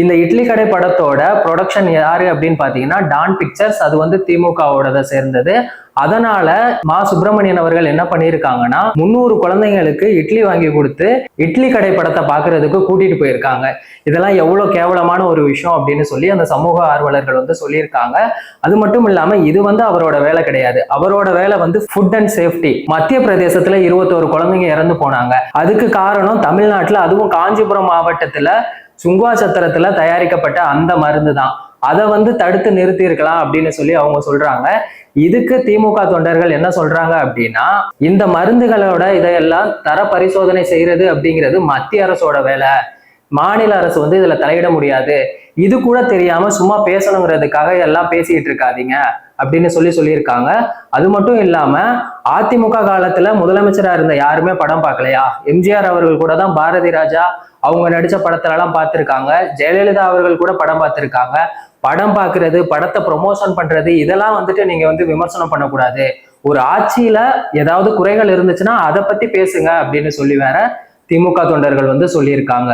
இந்த இட்லி கடை படத்தோட ப்ரொடக்ஷன் யாரு அப்படின்னு பாத்தீங்கன்னா டான் பிக்சர்ஸ். அது வந்து திமுகவோட சேர்ந்தது. அதனால மா சுப்பிரமணியன் அவர்கள் என்ன பண்ணியிருக்காங்கன்னா 300 குழந்தைங்களுக்கு இட்லி வாங்கி கொடுத்து இட்லி கடை படத்தை பாக்குறதுக்கு கூட்டிட்டு போயிருக்காங்க. இதெல்லாம் எவ்வளவு கேவலமான ஒரு விஷயம் அப்படின்னு சொல்லி அந்த சமூக ஆர்வலர்கள் வந்து சொல்லியிருக்காங்க. அது மட்டும் இல்லாம இது வந்து அவரோட வேலை கிடையாது. அவரோட வேலை வந்து ஃபுட் அண்ட் சேஃப்டி. மத்திய பிரதேசத்துல 21 குழந்தைங்க இறந்து போனாங்க. அதுக்கு காரணம் தமிழ்நாட்டுல, அதுவும் காஞ்சிபுரம் மாவட்டத்துல சுங்குவா சத்திரத்துல தயாரிக்கப்பட்ட அந்த மருந்து தான். அதை வந்து தடுத்து நிறுத்தி இருக்கலாம் அப்படின்னு சொல்லி அவங்க சொல்றாங்க. இதுக்கு திமுக தொண்டர்கள் என்ன சொல்றாங்க அப்படின்னா, இந்த மருந்துகளோட இதையெல்லாம் தர பரிசோதனை செய்யறது அப்படிங்கிறது மத்திய அரசோட வேலை. மாநில அரசு வந்து இதுல தலையிட முடியாது. இது கூட தெரியாம சும்மா பேசணுங்கிறதுக்காக எல்லாம் பேசிட்டு இருக்காதீங்க அப்படின்னு சொல்லியிருக்காங்க. அது மட்டும் இல்லாம அதிமுக காலத்துல முதலமைச்சரா இருந்த யாருமே படம் பார்க்கலையா? எம்ஜிஆர் அவர்கள் கூட தான் பாரதி ராஜா அவங்க நடிச்ச படத்துல எல்லாம் பார்த்திருக்காங்க. ஜெயலலிதா அவர்கள் கூட படம் பார்த்திருக்காங்க. படம் பார்க்கறது, படத்தை ப்ரொமோஷன் பண்றது, இதெல்லாம் வந்துட்டு நீங்க வந்து விமர்சனம் பண்ணக்கூடாது. ஒரு ஆட்சியில ஏதாவது குறைகள் இருந்துச்சுன்னா அதை பத்தி பேசுங்க அப்படின்னு சொல்லி வேற திமுக தொண்டர்கள் வந்து சொல்லியிருக்காங்க.